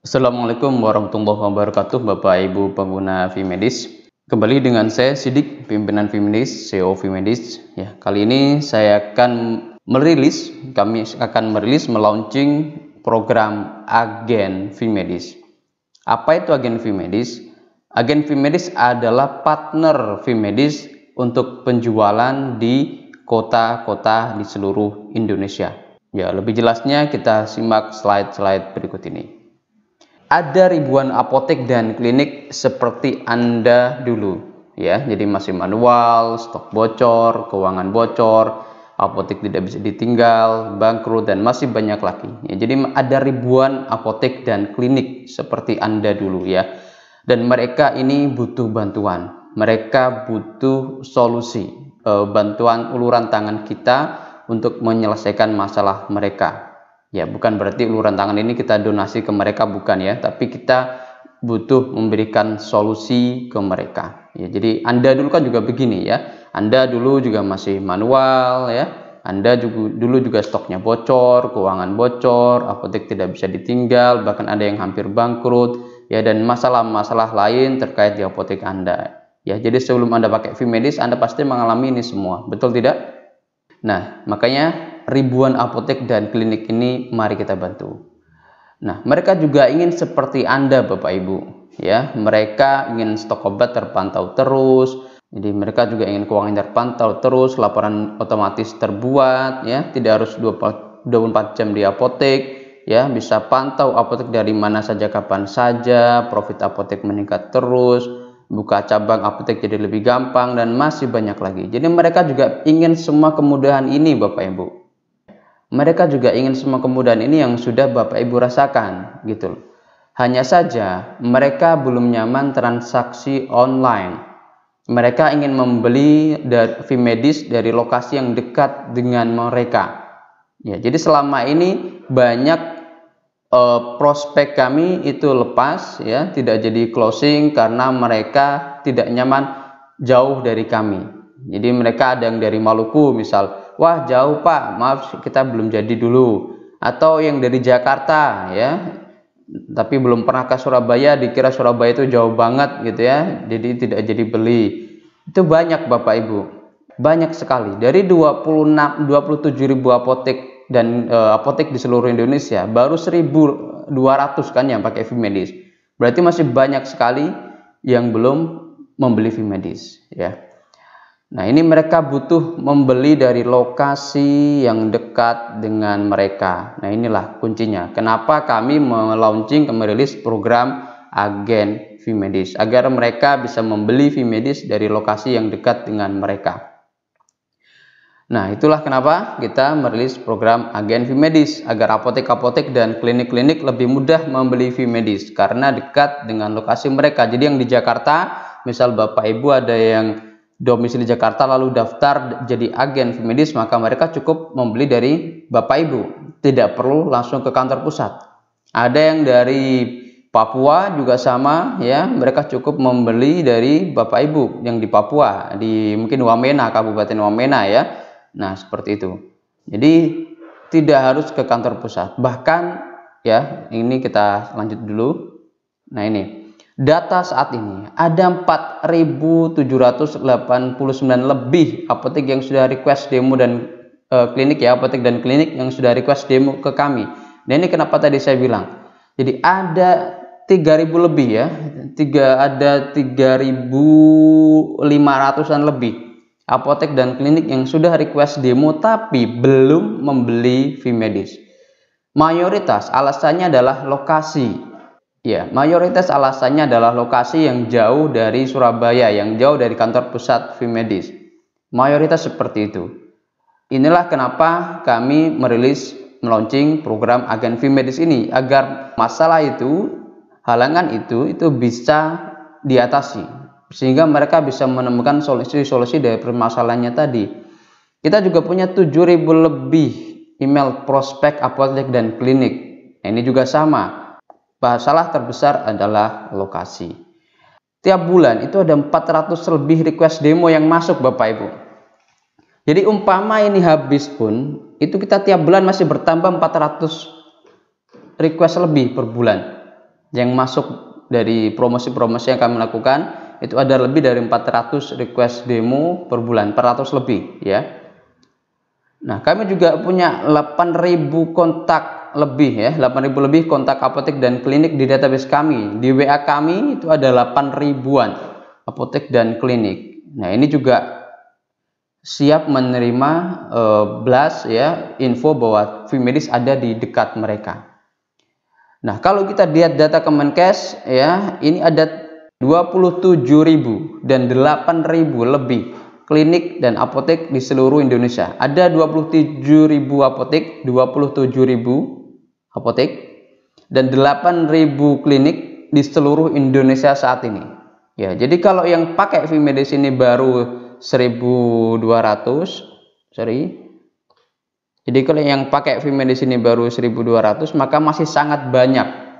Assalamualaikum warahmatullahi wabarakatuh, Bapak Ibu pengguna Vimedis. Kembali dengan saya Sidik, pimpinan Vimedis, CEO Vimedis. Ya, kali ini kami akan merilis melaunching program Agen Vimedis. Apa itu Agen Vimedis? Agen Vimedis adalah partner Vimedis untuk penjualan di kota-kota di seluruh Indonesia. Ya, lebih jelasnya kita simak slide-slide berikut ini. Ada ribuan apotek dan klinik seperti Anda dulu, ya. Jadi masih manual, stok bocor, keuangan bocor, apotek tidak bisa ditinggal, bangkrut, dan masih banyak lagi. Ya, jadi ada ribuan apotek dan klinik seperti Anda dulu, ya. Dan mereka ini butuh bantuan, mereka butuh solusi, bantuan uluran tangan kita untuk menyelesaikan masalah mereka. Ya, bukan berarti uluran tangan ini kita donasi ke mereka, bukan ya, tapi kita butuh memberikan solusi ke mereka. Ya, jadi Anda dulu kan juga begini ya. Anda dulu juga masih manual ya. Anda dulu juga stoknya bocor, keuangan bocor, apotek tidak bisa ditinggal, bahkan ada yang hampir bangkrut ya, dan masalah-masalah lain terkait di apotek Anda. Ya, jadi sebelum Anda pakai Vimedis, Anda pasti mengalami ini semua. Betul tidak? Nah, makanya ribuan apotek dan klinik ini mari kita bantu. Nah, mereka juga ingin seperti Anda Bapak Ibu, ya. Mereka ingin stok obat terpantau terus. Jadi mereka juga ingin keuangan terpantau terus, laporan otomatis terbuat, ya. Tidak harus 24 jam di apotek, ya. Bisa pantau apotek dari mana saja kapan saja, profit apotek meningkat terus, buka cabang apotek jadi lebih gampang, dan masih banyak lagi. Jadi mereka juga ingin semua kemudahan ini Bapak Ibu. Mereka juga ingin semua kemudahan ini yang sudah Bapak Ibu rasakan gitu loh. Hanya saja mereka belum nyaman transaksi online. Mereka ingin membeli Vimedis dari lokasi yang dekat dengan mereka. Ya, jadi selama ini banyak prospek kami itu lepas ya, tidak jadi closing karena mereka tidak nyaman jauh dari kami. Jadi mereka ada yang dari Maluku misal, wah jauh Pak, maaf kita belum jadi dulu. Atau yang dari Jakarta ya, tapi belum pernah ke Surabaya, dikira Surabaya itu jauh banget gitu ya, jadi tidak jadi beli. Itu banyak Bapak Ibu, banyak sekali. Dari 27.000 apotek dan apotek di seluruh Indonesia, baru 1.200 kan yang pakai Vimedis. Berarti masih banyak sekali yang belum membeli Vimedis ya. Nah, ini mereka butuh membeli dari lokasi yang dekat dengan mereka. Nah, inilah kuncinya. Kenapa kami merilis program Agen Vimedis, agar mereka bisa membeli Vimedis dari lokasi yang dekat dengan mereka. Nah, itulah kenapa kita merilis program Agen Vimedis, agar apotek-apotek dan klinik-klinik lebih mudah membeli Vimedis karena dekat dengan lokasi mereka. Jadi yang di Jakarta, misal Bapak Ibu ada yang domisili Jakarta lalu daftar jadi agen Vimedis, maka mereka cukup membeli dari Bapak Ibu, tidak perlu langsung ke kantor pusat. Ada yang dari Papua juga sama ya, mereka cukup membeli dari Bapak Ibu yang di Papua, di mungkin Wamena, Kabupaten Wamena ya. Nah, seperti itu. Jadi tidak harus ke kantor pusat. Bahkan ya, ini kita lanjut dulu. Nah, ini data saat ini ada 4.789 lebih apotek yang sudah request demo dan klinik ya, apotek dan klinik yang sudah request demo ke kami. Nah, ini kenapa tadi saya bilang. Jadi ada 3.000 lebih ya, ada 3.500-an lebih apotek dan klinik yang sudah request demo tapi belum membeli Vimedis. Mayoritas alasannya adalah lokasi. Ya, mayoritas alasannya adalah lokasi yang jauh dari Surabaya, yang jauh dari kantor pusat Vimedis. Mayoritas seperti itu. Inilah kenapa kami melaunching program Agen Vimedis ini, agar masalah itu, halangan itu bisa diatasi, sehingga mereka bisa menemukan solusi-solusi dari permasalahannya tadi. Kita juga punya 7.000 lebih email prospek apotek dan klinik. Nah, ini juga sama. Masalah terbesar adalah lokasi. Tiap bulan itu ada 400 lebih request demo yang masuk Bapak Ibu. Jadi umpama ini habis pun, itu kita tiap bulan masih bertambah 400 request lebih per bulan. Yang masuk dari promosi-promosi yang kami lakukan itu ada lebih dari 400 request demo per bulan, 400 lebih ya. Nah, kami juga punya 8.000 kontak lebih ya, 8.000 lebih kontak apotek dan klinik di database kami. Di WA kami itu ada 8.000-an apotek dan klinik. Nah, ini juga siap menerima blast ya, info bahwa Vimedis ada di dekat mereka. Nah, kalau kita lihat data Kemenkes ya, ini ada 27.000 dan 8.000 lebih klinik dan apotek di seluruh Indonesia. Ada 27.000 apotek, 27.000 apotek dan 8.000 klinik di seluruh Indonesia saat ini. Ya, jadi kalau yang pakai Vimedis ini baru 1.200, sorry. Jadi kalau yang pakai Vimedis ini baru 1.200, maka masih sangat banyak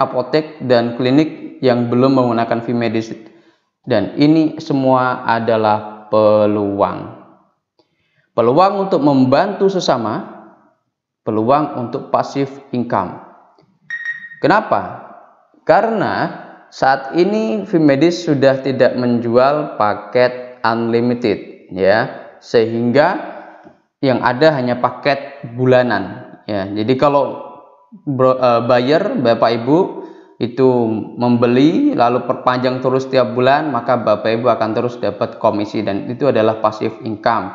apotek dan klinik yang belum menggunakan Vimedis. Dan ini semua adalah peluang untuk membantu sesama, peluang untuk passive income. Kenapa? Karena saat ini Vimedis sudah tidak menjual paket unlimited ya, sehingga yang ada hanya paket bulanan ya. Jadi kalau buyer Bapak Ibu itu membeli lalu perpanjang terus tiap bulan, maka Bapak Ibu akan terus dapat komisi dan itu adalah passive income.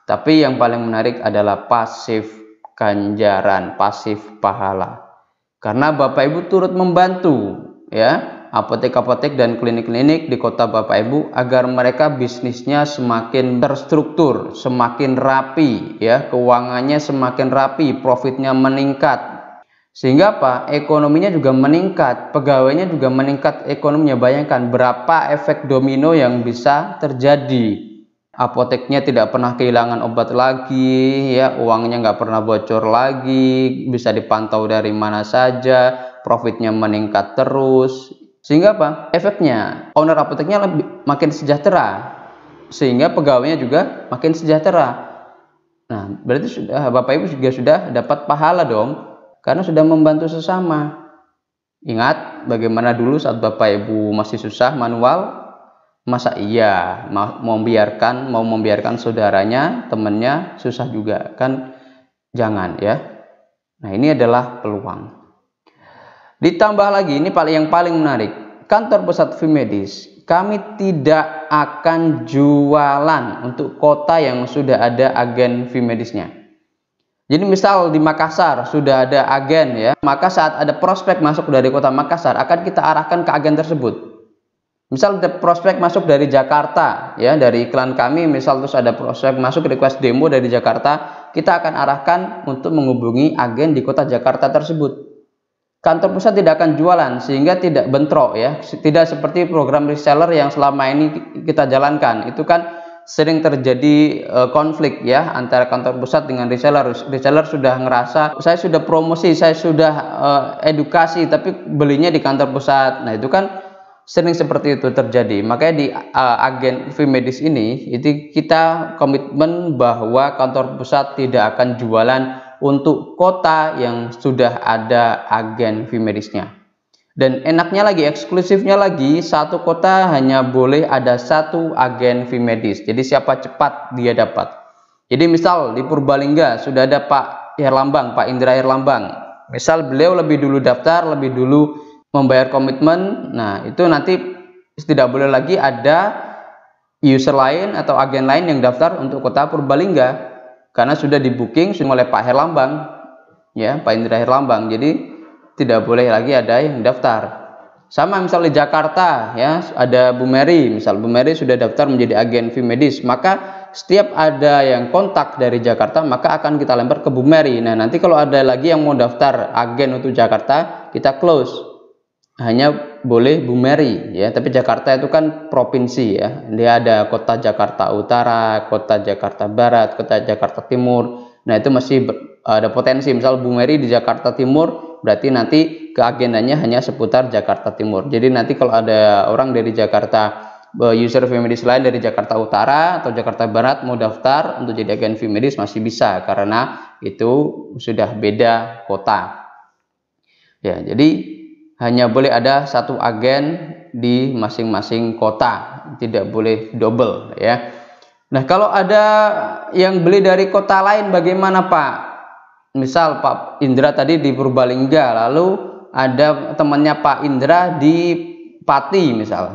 Tapi yang paling menarik adalah passive ganjaran, passive pahala. Karena Bapak Ibu turut membantu ya apotek-apotek dan klinik-klinik di kota Bapak Ibu agar mereka bisnisnya semakin terstruktur, semakin rapi ya, keuangannya semakin rapi, profitnya meningkat. Sehingga apa? Ekonominya juga meningkat, pegawainya juga meningkat ekonominya. Bayangkan berapa efek domino yang bisa terjadi. Apoteknya tidak pernah kehilangan obat lagi ya, uangnya nggak pernah bocor lagi, bisa dipantau dari mana saja, profitnya meningkat terus. Sehingga apa? Efeknya owner apoteknya makin sejahtera, sehingga pegawainya juga makin sejahtera. Nah, berarti sudah Bapak Ibu juga sudah dapat pahala dong, karena sudah membantu sesama. Ingat bagaimana dulu saat Bapak Ibu masih susah manual, masa iya mau membiarkan saudaranya, temannya susah juga kan? Jangan ya. Nah, ini adalah peluang. Ditambah lagi, ini yang paling menarik, kantor pusat Vimedis, kami tidak akan jualan untuk kota yang sudah ada agen Vimedisnya. Jadi misal di Makassar sudah ada agen ya, maka saat ada prospek masuk dari kota Makassar akan kita arahkan ke agen tersebut. Misal ada prospek masuk dari Jakarta ya, dari iklan kami misal terus ada prospek masuk request demo dari Jakarta, kita akan arahkan untuk menghubungi agen di kota Jakarta tersebut. Kantor pusat tidak akan jualan sehingga tidak bentrok ya, tidak seperti program reseller yang selama ini kita jalankan. Itu kan sering terjadi konflik ya antara kantor pusat dengan reseller. Reseller sudah ngerasa saya sudah promosi, saya sudah edukasi, tapi belinya di kantor pusat. Nah, itu kan sering seperti itu terjadi. Makanya di agen Vimedis ini itu kita komitmen bahwa kantor pusat tidak akan jualan untuk kota yang sudah ada agen Vimedisnya. Dan enaknya lagi, eksklusifnya lagi, satu kota hanya boleh ada satu agen Vimedis. Jadi siapa cepat dia dapat. Jadi misal di Purbalingga sudah ada Pak Herlambang, Pak Indra Herlambang. Misal beliau lebih dulu daftar, lebih dulu membayar komitmen. Nah, itu nanti tidak boleh lagi ada user lain atau agen lain yang daftar untuk kota Purbalingga. Karena sudah di booking oleh Pak Herlambang ya, Pak Indra Herlambang. Jadi tidak boleh lagi ada yang daftar. Sama misalnya di Jakarta ya, ada Bu Mary, misal Bu Mary sudah daftar menjadi agen Vimedis, maka setiap ada yang kontak dari Jakarta maka akan kita lempar ke Bu Mary. Nah, nanti kalau ada lagi yang mau daftar agen untuk Jakarta, kita close. Hanya boleh Bu Mary ya, tapi Jakarta itu kan provinsi ya. Dia ada kota Jakarta Utara, kota Jakarta Barat, kota Jakarta Timur. Nah, itu masih ada potensi. Misal Bu Mary di Jakarta Timur, berarti nanti ke agendanya hanya seputar Jakarta Timur. Jadi nanti kalau ada orang dari Jakarta, user Vimedis lain dari Jakarta Utara atau Jakarta Barat mau daftar untuk jadi agen Vimedis masih bisa, karena itu sudah beda kota. Ya, jadi hanya boleh ada satu agen di masing-masing kota, tidak boleh double ya. Nah, kalau ada yang beli dari kota lain bagaimana Pak? Misal Pak Indra tadi di Purbalingga, lalu ada temannya Pak Indra di Pati misal.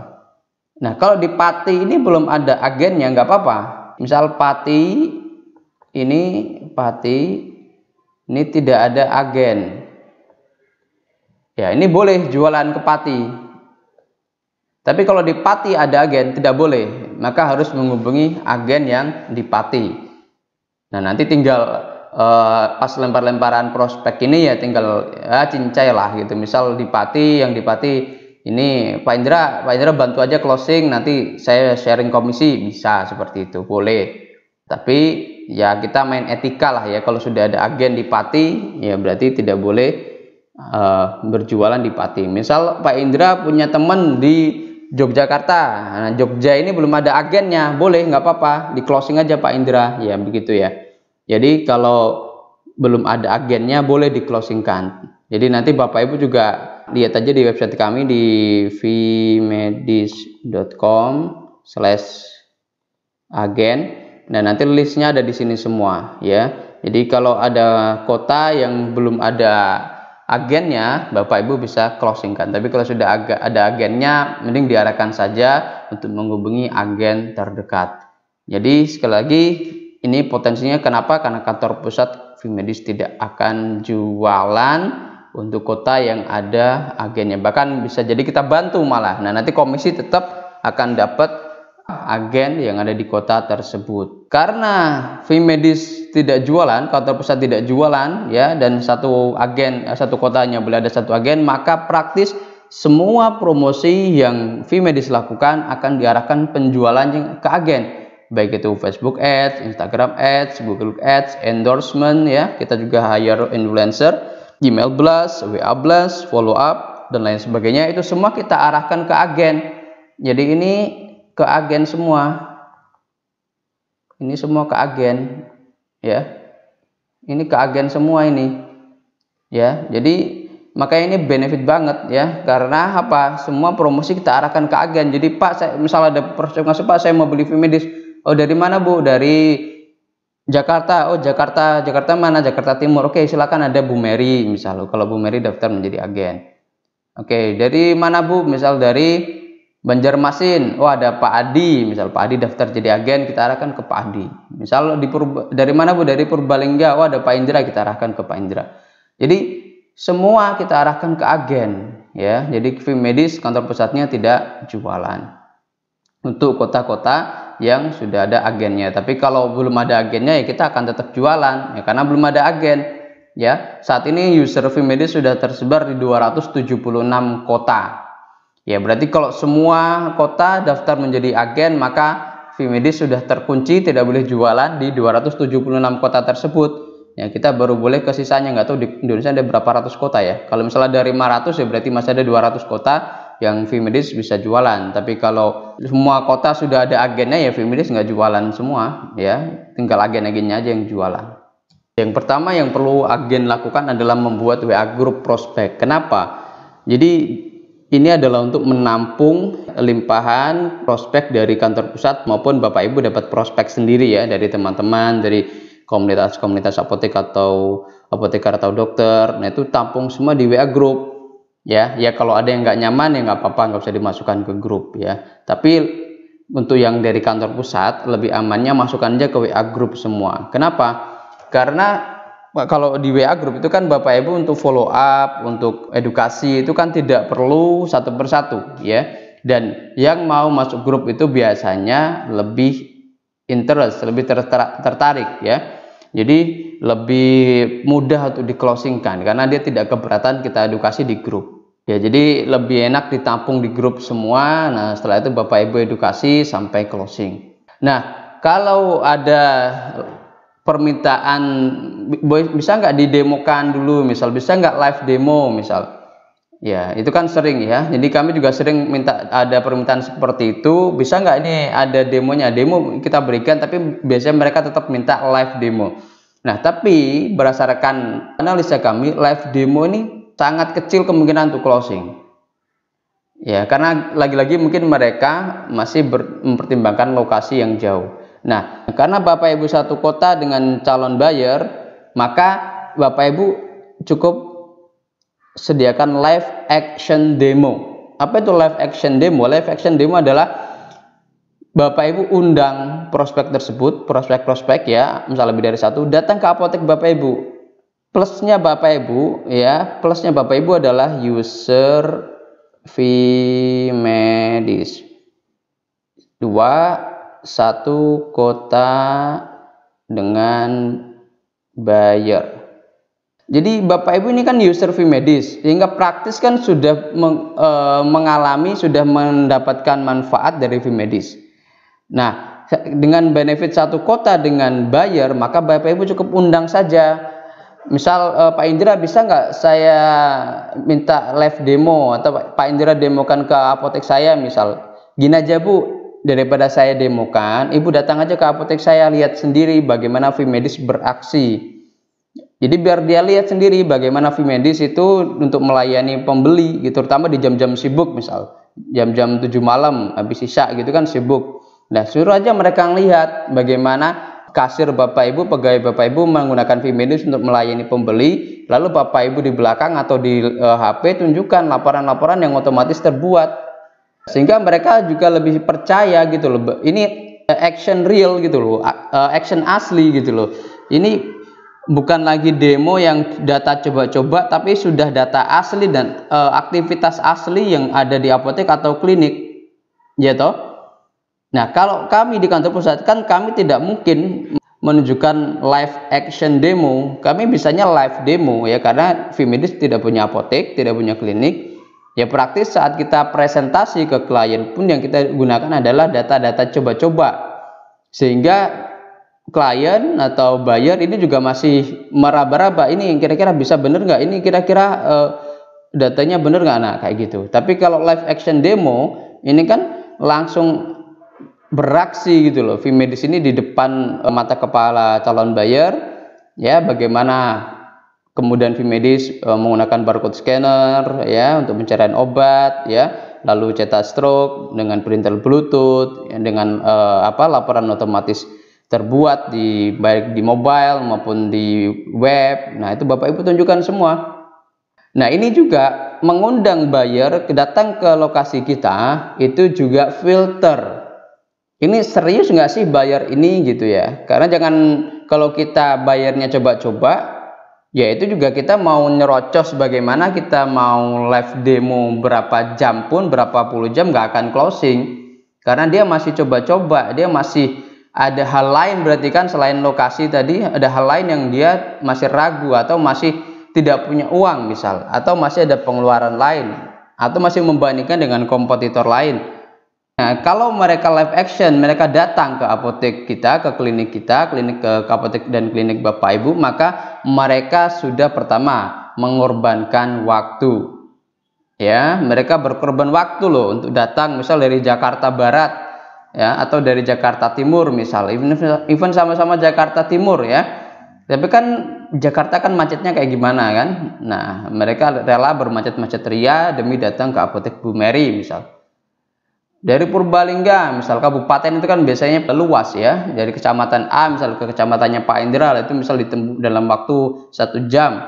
Nah, kalau di Pati ini belum ada agennya nggak apa-apa. Misal Pati ini tidak ada agen. Ya, ini boleh jualan ke Pati. Tapi kalau di Pati ada agen, tidak boleh. Maka harus menghubungi agen yang di Pati. Nah, nanti tinggal pas lempar-lemparan prospek ini ya tinggal cincai lah gitu. Misal di Pati, yang di Pati ini Pak Indra bantu aja closing, nanti saya sharing komisi, bisa seperti itu, boleh. Tapi ya kita main etika lah ya. Kalau sudah ada agen di Pati, ya berarti tidak boleh berjualan di Pati. Misal Pak Indra punya teman di Yogyakarta, nah Jogja ini belum ada agennya, boleh nggak apa-apa, di closing aja Pak Indra, ya begitu ya. Jadi kalau belum ada agennya boleh di closingkan. Jadi nanti Bapak Ibu juga lihat aja di website kami di vmedis.com/agen. Nah, nanti listnya ada di sini semua ya. Jadi kalau ada kota yang belum ada agennya, Bapak Ibu bisa closingkan. Tapi kalau sudah ada agennya, mending diarahkan saja untuk menghubungi agen terdekat. Jadi sekali lagi, ini potensinya kenapa? Karena kantor pusat Vimedis tidak akan jualan untuk kota yang ada agennya. Bahkan bisa jadi kita bantu malah. Nah, nanti komisi tetap akan dapat agen yang ada di kota tersebut. Karena Vimedis tidak jualan, kantor pusat tidak jualan ya, dan satu kotanya boleh ada satu agen, maka praktis semua promosi yang Vimedis lakukan akan diarahkan penjualannya ke agen, baik itu Facebook Ads, Instagram Ads, Google Ads, endorsement ya, kita juga hire influencer, email blast, WA blast, follow up dan lain sebagainya, itu semua kita arahkan ke agen. Jadi ini ke agen semua. Ini semua ke agen ya. Ini ke agen semua ini. Ya, jadi makanya ini benefit banget ya. Karena apa? Semua promosi kita arahkan ke agen. Jadi Pak, saya misal ada prospek masuk, Pak saya mau beli Vimedis. Oh, dari mana Bu? Dari Jakarta. Oh, Jakarta mana? Jakarta Timur. Oke, silakan ada Bu Mary misal. Kalau Bu Mary daftar menjadi agen. Oke, dari mana Bu? Misal dari Banjarmasin, oh ada Pak Adi, misal Pak Adi daftar jadi agen, kita arahkan ke Pak Adi. Misal dari mana Bu? Dari Purbalingga, oh ada Pak Indra, kita arahkan ke Pak Indra. Jadi semua kita arahkan ke agen ya. Jadi Vimedis kantor pusatnya tidak jualan untuk kota-kota yang sudah ada agennya. Tapi kalau belum ada agennya ya kita akan tetap jualan ya, karena belum ada agen ya. Saat ini user Vimedis sudah tersebar di 276 kota. Ya, berarti kalau semua kota daftar menjadi agen, maka Vimedis sudah terkunci, tidak boleh jualan di 276 kota tersebut. Ya, kita baru boleh ke sisanya, nggak tahu di Indonesia ada berapa ratus kota ya. Kalau misalnya dari 500 ya berarti masih ada 200 kota yang Vimedis bisa jualan. Tapi kalau semua kota sudah ada agennya ya Vimedis nggak jualan semua ya, tinggal agen-agennya aja yang jualan. Yang pertama yang perlu agen lakukan adalah membuat WA group prospek. Kenapa? Jadi ini adalah untuk menampung limpahan prospek dari kantor pusat maupun Bapak Ibu dapat prospek sendiri ya dari teman-teman, dari komunitas-komunitas apotek atau apoteker atau dokter. Nah, itu tampung semua di WA group ya. Ya kalau ada yang nggak nyaman ya nggak apa-apa, nggak usah dimasukkan ke grup ya. Tapi untuk yang dari kantor pusat lebih amannya masukkan aja ke WA group semua. Kenapa? Karena kalau di WA group itu kan Bapak Ibu untuk follow up, untuk edukasi itu kan tidak perlu satu persatu ya. Dan yang mau masuk grup itu biasanya lebih interest, lebih tertarik ya. Jadi lebih mudah untuk di closingkan karena dia tidak keberatan kita edukasi di grup. Ya, jadi lebih enak ditampung di grup semua. Nah, setelah itu Bapak Ibu edukasi sampai closing. Nah, kalau ada permintaan, bisa nggak didemokan dulu, misal bisa nggak live demo misal ya, itu kan sering ya. Jadi kami juga sering minta, ada permintaan seperti itu, bisa nggak ini ada demonya, demo kita berikan, tapi biasanya mereka tetap minta live demo. Nah, tapi berdasarkan analisa kami, live demo ini sangat kecil kemungkinan untuk closing. Ya, karena lagi-lagi mungkin mereka masih mempertimbangkan lokasi yang jauh. Nah, karena Bapak Ibu satu kota dengan calon buyer, maka Bapak Ibu cukup sediakan live action demo. Apa itu live action demo? Live action demo adalah Bapak Ibu undang prospek tersebut, prospek-prospek ya, misalnya lebih dari satu, datang ke apotek Bapak Ibu. Plusnya Bapak Ibu ya, plusnya Bapak Ibu adalah user fee medis. 2, 1 kota dengan buyer. Jadi Bapak Ibu ini kan user fee medis, sehingga praktis kan sudah mengalami, sudah mendapatkan manfaat dari fee medis. Nah, dengan benefit satu kota dengan buyer, maka Bapak Ibu cukup undang saja. Misal Pak Indra, bisa nggak saya minta live demo, atau Pak Indra demokan ke apotek saya, misal gini aja Bu, daripada saya demokan, Ibu datang aja ke apotek saya, lihat sendiri bagaimana fee medis beraksi. Jadi biar dia lihat sendiri bagaimana fee medis itu untuk melayani pembeli gitu, terutama di jam-jam sibuk, misal jam-jam 7 malam habis isya gitu kan sibuk. Nah, suruh aja mereka lihat bagaimana kasir Bapak Ibu, pegawai Bapak Ibu menggunakan fee medis untuk melayani pembeli, lalu Bapak Ibu di belakang atau di HP tunjukkan laporan-laporan yang otomatis terbuat, sehingga mereka juga lebih percaya gitu loh. Ini action real gitu loh, action asli gitu loh. Ini bukan lagi demo yang data coba-coba, tapi sudah data asli dan aktivitas asli yang ada di apotek atau klinik, ya toh. Nah, kalau kami di kantor pusat kan kami tidak mungkin menunjukkan live action demo. Kami bisanya live demo ya, karena fee medis tidak punya apotek, tidak punya klinik. Ya praktis saat kita presentasi ke klien pun yang kita gunakan adalah data-data coba-coba. Sehingga klien atau buyer ini juga masih meraba-raba, ini kira-kira bisa bener nggak, ini kira-kira datanya bener nggak, nah kayak gitu. Tapi kalau live action demo ini kan langsung beraksi gitu loh, fee medis ini di depan mata kepala calon buyer ya, bagaimana kemudian fee medis menggunakan barcode scanner ya untuk pencarian obat ya, lalu cetak stroke dengan printer bluetooth ya, dengan laporan otomatis terbuat di baik di mobile maupun di web. Nah, itu Bapak Ibu tunjukkan semua. Nah, ini juga mengundang buyer datang ke lokasi kita, itu juga filter. Ini serius nggak sih buyer ini gitu ya? Karena jangan kalau kita bayarnya coba-coba, ya itu juga kita mau nyerocos bagaimana kita mau live demo berapa jam pun, berapa puluh jam nggak akan closing. Karena dia masih coba-coba, dia masih ada hal lain, berarti kan selain lokasi tadi ada hal lain yang dia masih ragu atau masih tidak punya uang misal, atau masih ada pengeluaran lain, atau masih membandingkan dengan kompetitor lain. Nah, kalau mereka live action, mereka datang ke apotek kita, ke klinik kita, ke apotek dan klinik Bapak Ibu, maka mereka sudah pertama mengorbankan waktu. Ya, mereka berkorban waktu loh untuk datang misal dari Jakarta Barat ya, atau dari Jakarta Timur misal, even sama-sama Jakarta Timur ya. Tapi kan Jakarta kan macetnya kayak gimana kan? Nah, mereka rela bermacet-macet ria demi datang ke apotek Bu Mary misal. Dari Purbalingga, misal kabupaten itu kan biasanya luas ya, dari kecamatan A misal ke kecamatannya Pak Indra itu misal ditempuh dalam waktu 1 jam.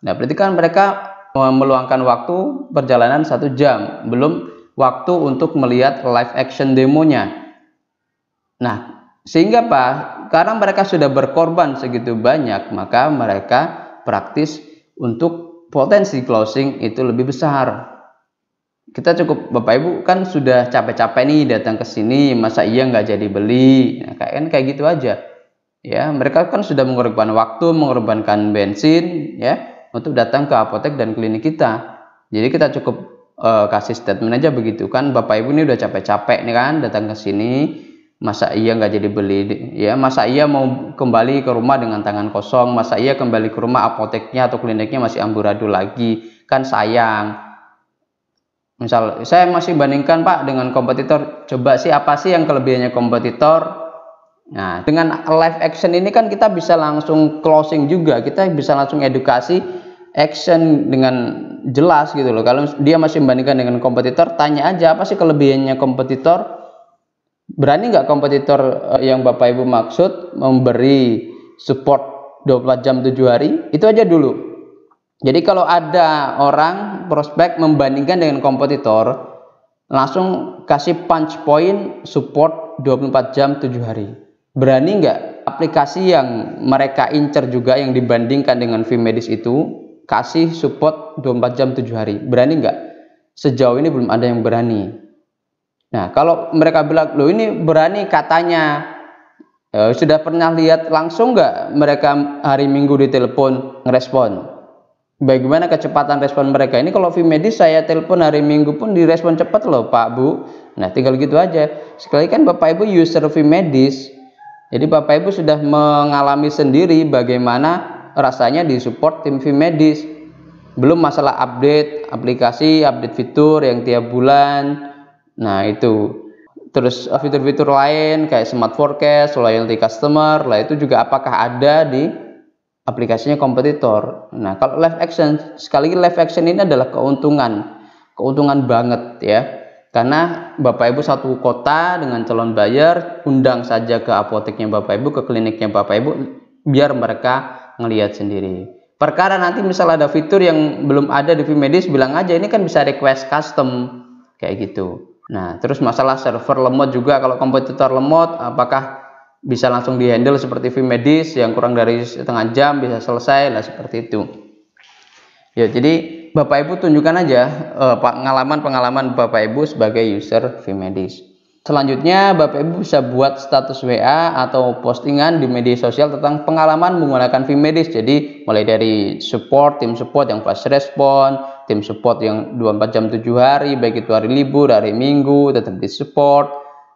Nah, berarti kan mereka meluangkan waktu perjalanan 1 jam, belum waktu untuk melihat live action demonya. Nah, sehingga Pak, karena mereka sudah berkorban segitu banyak, maka mereka praktis untuk potensi closing itu lebih besar. Kita cukup, Bapak Ibu kan sudah capek-capek nih datang ke sini, masa iya nggak jadi beli? Nah, kayak gitu aja ya, mereka kan sudah mengorbankan waktu, mengorbankan bensin ya untuk datang ke apotek dan klinik kita. Jadi kita cukup kasih statement aja begitu kan, Bapak Ibu ini udah capek-capek nih kan datang ke sini, masa iya nggak jadi beli ya, masa iya mau kembali ke rumah dengan tangan kosong, masa iya kembali ke rumah apoteknya atau kliniknya masih amburadul lagi, kan sayang. Misal saya masih bandingkan Pak dengan kompetitor, coba sih apa sih yang kelebihannya kompetitor. Nah, dengan live action ini kan kita bisa langsung closing juga, kita bisa langsung edukasi action dengan jelas gitu loh. Kalau dia masih membandingkan dengan kompetitor, tanya aja apa sih kelebihannya kompetitor. Berani nggak kompetitor yang Bapak Ibu maksud memberi support 24 jam 7 hari? Itu aja dulu. Jadi kalau ada orang prospek membandingkan dengan kompetitor, langsung kasih punch point support 24 jam 7 hari. Berani nggak aplikasi yang mereka incer juga yang dibandingkan dengan Vimedis itu kasih support 24 jam 7 hari? Berani nggak? Sejauh ini belum ada yang berani. Nah, kalau mereka bilang, loh ini berani katanya, sudah pernah lihat langsung nggak mereka hari Minggu ditelepon ngerespon? Bagaimana kecepatan respon mereka? Ini kalau Vimedis saya telepon hari Minggu pun direspon cepat loh Pak Bu. Nah, tinggal gitu aja. Sekali kan Bapak Ibu user Vimedis, jadi Bapak Ibu sudah mengalami sendiri bagaimana rasanya disupport tim Vimedis. Belum masalah update aplikasi, update fitur yang tiap bulan. Nah itu, terus fitur-fitur lain kayak smart forecast, loyalty customer, lah itu juga apakah ada di aplikasinya kompetitor. Nah kalau live action, sekali lagi live action ini adalah keuntungan banget ya, karena Bapak Ibu satu kota dengan calon buyer, undang saja ke apoteknya Bapak Ibu, ke kliniknya Bapak Ibu, biar mereka ngelihat sendiri. Perkara nanti misalnya ada fitur yang belum ada di Vimedis, bilang aja, ini kan bisa request custom kayak gitu. Nah, terus masalah server lemot juga, kalau kompetitor lemot, apakah bisa langsung dihandle seperti Vimedis yang kurang dari setengah jam bisa selesai lah, seperti itu. Ya, jadi Bapak Ibu tunjukkan aja pengalaman Bapak Ibu sebagai user Vimedis. Selanjutnya Bapak Ibu bisa buat status WA atau postingan di media sosial tentang pengalaman menggunakan Vimedis. Jadi mulai dari tim support yang fast respon, tim support yang 24 jam 7 hari, baik itu hari libur, hari Minggu, tetap di support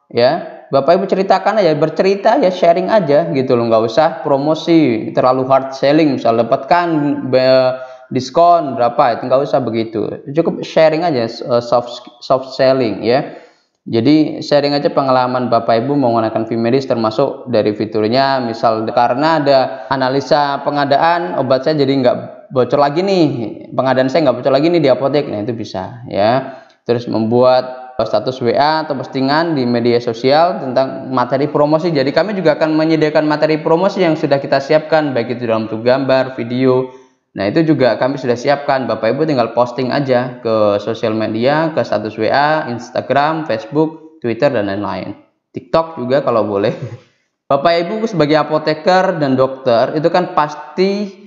ya. Bapak Ibu ceritakan aja, bercerita ya, sharing aja gitu loh, nggak usah promosi terlalu hard selling, misal dapatkan diskon berapa, itu nggak usah begitu, cukup sharing aja, soft selling ya. Jadi sharing aja pengalaman Bapak Ibu menggunakan Vimedis, termasuk dari fiturnya, misal karena ada analisa pengadaan obat saya jadi nggak bocor lagi nih, pengadaan saya nggak bocor lagi nih di apotek. Nah itu bisa ya. Terus membuat status WA atau postingan di media sosial tentang materi promosi. Jadi kami juga akan menyediakan materi promosi yang sudah kita siapkan, baik itu dalam bentuk gambar, video. Nah itu juga kami sudah siapkan. Bapak Ibu tinggal posting aja ke sosial media, ke status WA, Instagram, Facebook, Twitter, dan lain-lain. TikTok juga kalau boleh. Bapak Ibu sebagai apoteker dan dokter itu kan pasti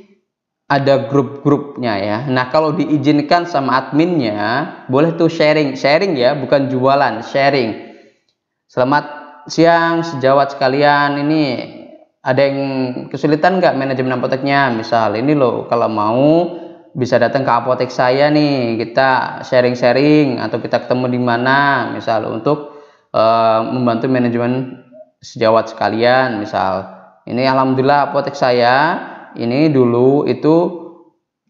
ada grup-grupnya ya. Nah kalau diizinkan sama adminnya, boleh tuh sharing ya, bukan jualan, sharing. Selamat siang sejawat sekalian, ini ada yang kesulitan nggak manajemen apoteknya? Misal ini loh, kalau mau bisa datang ke apotek saya nih, kita sharing-sharing atau kita ketemu di mana, misal untuk membantu manajemen sejawat sekalian. Misal ini alhamdulillah apotek saya ini dulu itu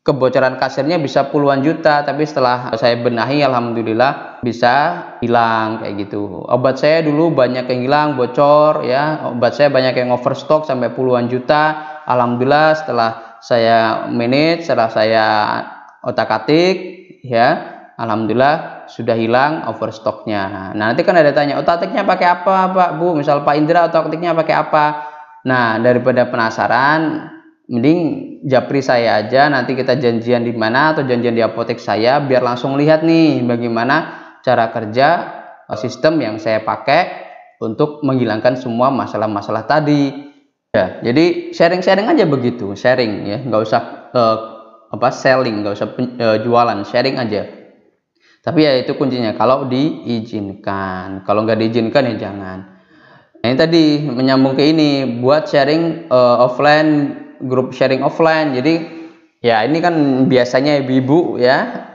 kebocoran kasirnya bisa puluhan juta, tapi setelah saya benahi alhamdulillah bisa hilang kayak gitu. Obat saya dulu banyak yang hilang, bocor ya, obat saya banyak yang overstock sampai puluhan juta, alhamdulillah setelah saya manage, setelah saya otak-atik ya, alhamdulillah sudah hilang overstocknya. Nah nanti kan ada tanya, otak-atiknya pakai apa Pak Bu, misal Pak Indra otak-atiknya pakai apa. Nah daripada penasaran, mending japri saya aja, nanti kita janjian di mana atau janjian di apotek saya, biar langsung lihat nih bagaimana cara kerja sistem yang saya pakai untuk menghilangkan semua masalah-masalah tadi ya. Jadi sharing-sharing aja begitu, sharing ya, nggak usah selling, nggak usah jualan, sharing aja. Tapi ya itu kuncinya, kalau diizinkan. Kalau nggak diizinkan ya jangan. Nah ini tadi menyambung ke ini, buat sharing offline, grup sharing offline. Jadi ya ini kan biasanya ibu-ibu ya,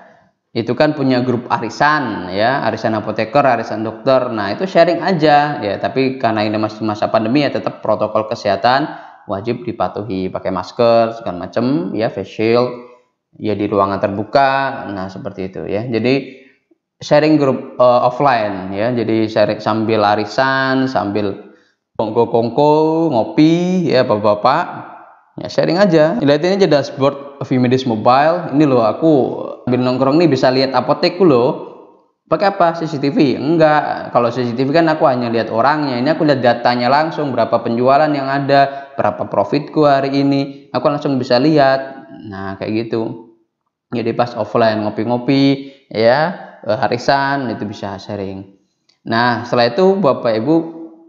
itu kan punya grup arisan ya, arisan apoteker, arisan dokter. Nah itu sharing aja ya, tapi karena ini masih masa pandemi ya, tetap protokol kesehatan wajib dipatuhi, pakai masker segala macam ya, face shield ya, di ruangan terbuka. Nah seperti itu ya. Jadi sharing grup offline ya, jadi sharing sambil arisan, sambil kongko-kongko, ngopi ya bapak-bapak. Ya, sharing aja. Lihat ini aja dashboard Vimedis Mobile. Ini loh, aku ambil nongkrong nih bisa lihat apotekku loh. Pakai apa? CCTV? Enggak. Kalau CCTV kan aku hanya lihat orangnya. Ini aku lihat datanya langsung, berapa penjualan yang ada, berapa profitku hari ini. Aku langsung bisa lihat. Nah, kayak gitu. Jadi pas offline ngopi-ngopi, ya, harisan itu bisa sharing. Nah, setelah itu Bapak Ibu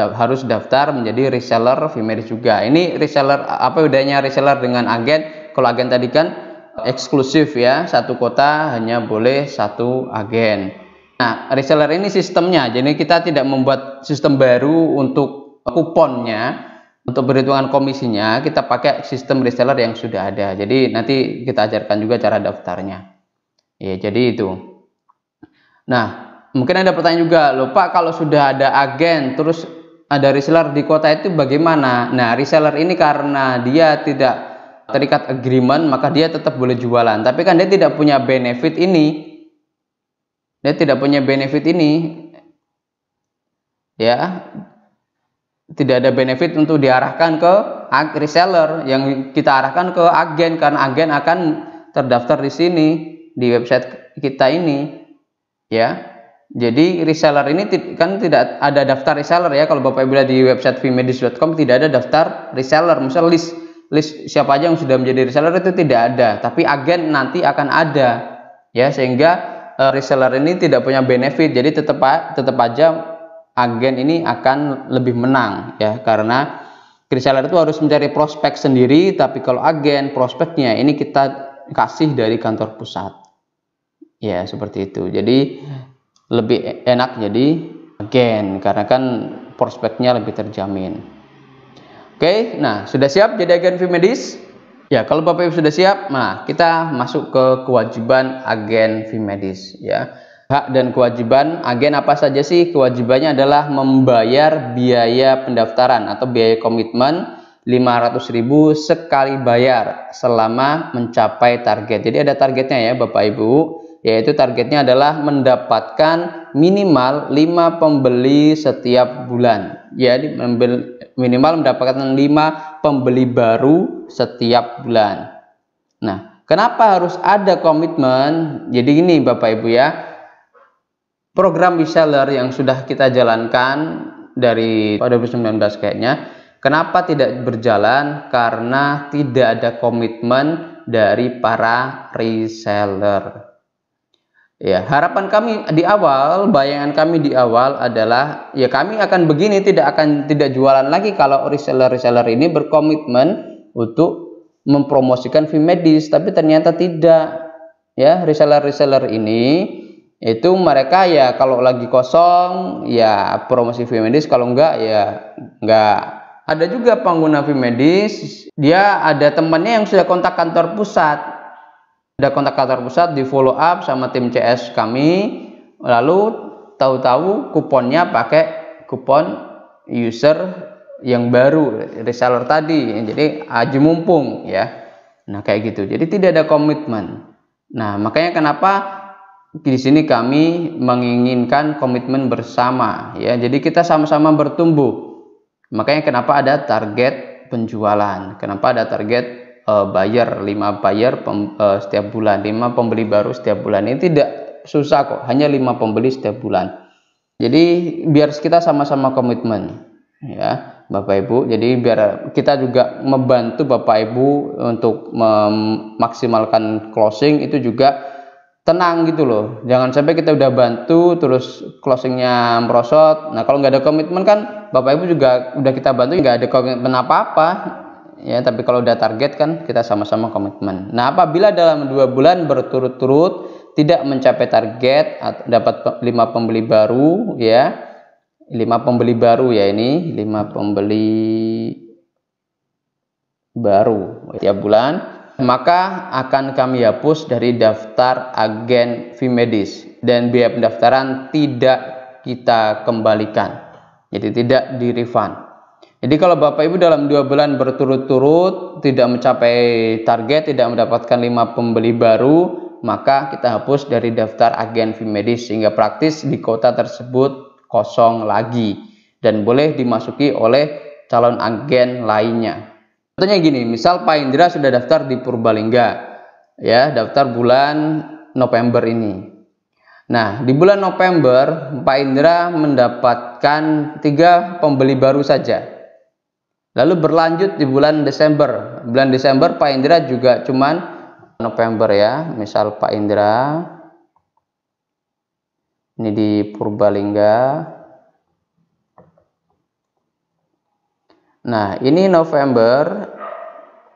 harus daftar menjadi reseller Vimedis juga. Ini reseller, apa bedanya reseller dengan agen? Kalau agen tadi kan eksklusif ya, satu kota hanya boleh satu agen. Nah, reseller ini sistemnya, jadi kita tidak membuat sistem baru untuk kuponnya, untuk perhitungan komisinya kita pakai sistem reseller yang sudah ada. Jadi nanti kita ajarkan juga cara daftarnya. Ya, jadi itu. Nah, mungkin ada pertanyaan juga, loh Pak, kalau sudah ada agen terus ada reseller di kota itu bagaimana? Nah, reseller ini karena dia tidak terikat agreement, maka dia tetap boleh jualan. Tapi kan dia tidak punya benefit ini. Dia tidak punya benefit ini. Ya. Tidak ada benefit untuk diarahkan ke reseller, yang kita arahkan ke agen, karena agen akan terdaftar di sini di website kita ini. Ya. Jadi reseller ini kan tidak ada daftar reseller ya. Kalau Bapak Ibu lihat di website vimedis.com tidak ada daftar reseller. Misal list siapa aja yang sudah menjadi reseller itu tidak ada, tapi agen nanti akan ada ya, sehingga reseller ini tidak punya benefit. Jadi tetap aja agen ini akan lebih menang ya, karena reseller itu harus mencari prospek sendiri, tapi kalau agen prospeknya ini kita kasih dari kantor pusat. Ya, seperti itu. Jadi lebih enak jadi agen karena kan prospeknya lebih terjamin. Oke, nah sudah siap jadi agen Vimedis? Ya, kalau Bapak Ibu sudah siap, nah kita masuk ke kewajiban agen Vimedis ya. Hak dan kewajiban agen apa saja sih? Kewajibannya adalah membayar biaya pendaftaran atau biaya komitmen 500.000 sekali bayar selama mencapai target. Jadi ada targetnya ya Bapak Ibu, yaitu targetnya adalah mendapatkan minimal 5 pembeli setiap bulan. Jadi minimal mendapatkan 5 pembeli baru setiap bulan. Nah, kenapa harus ada komitmen? Jadi gini Bapak Ibu ya, program reseller yang sudah kita jalankan dari 2019 kayaknya, kenapa tidak berjalan? Karena tidak ada komitmen dari para reseller. Ya, harapan kami di awal, bayangan kami di awal adalah ya kami akan begini, tidak jualan lagi kalau reseller ini berkomitmen untuk mempromosikan Vimedis, tapi ternyata tidak. Ya, reseller ini itu mereka ya kalau lagi kosong ya promosi Vimedis, kalau enggak ya enggak. Ada juga pengguna Vimedis, dia ada temannya yang sudah kontak kantor pusat. Ada kontak kantor pusat, di follow up sama tim CS kami, lalu tahu-tahu kuponnya pakai kupon user yang baru reseller tadi, jadi aji mumpung ya. Nah kayak gitu, jadi tidak ada komitmen. Nah makanya kenapa di sini kami menginginkan komitmen bersama ya, jadi kita sama-sama bertumbuh. Makanya kenapa ada target penjualan, kenapa ada target buyer, 5 buyer setiap bulan, 5 pembeli baru setiap bulan. Ini tidak susah kok, hanya 5 pembeli setiap bulan. Jadi biar kita sama-sama komitmen ya Bapak Ibu. Jadi biar kita juga membantu Bapak Ibu untuk memaksimalkan closing, itu juga tenang gitu loh. Jangan sampai kita udah bantu terus closingnya merosot. Nah kalau nggak ada komitmen kan Bapak Ibu juga udah kita bantu nggak ada komitmen apa-apa ya, tapi kalau udah target kan kita sama-sama komitmen. Nah apabila dalam 2 bulan berturut-turut tidak mencapai target, dapat 5 pembeli baru ya, 5 pembeli baru ya, ini 5 pembeli baru tiap bulan, maka akan kami hapus dari daftar agen Vimedis dan biaya pendaftaran tidak kita kembalikan, jadi tidak di refund. Jadi kalau Bapak Ibu dalam 2 bulan berturut-turut tidak mencapai target, tidak mendapatkan 5 pembeli baru, maka kita hapus dari daftar agen Vimedis, sehingga praktis di kota tersebut kosong lagi dan boleh dimasuki oleh calon agen lainnya. Contohnya gini, misal Pak Indra sudah daftar di Purbalingga, ya, daftar bulan November ini. Nah, di bulan November Pak Indra mendapatkan 3 pembeli baru saja. Lalu berlanjut di bulan Desember. Bulan Desember Pak Indra juga cuman November ya, misal Pak Indra ini di Purbalingga. Nah, ini November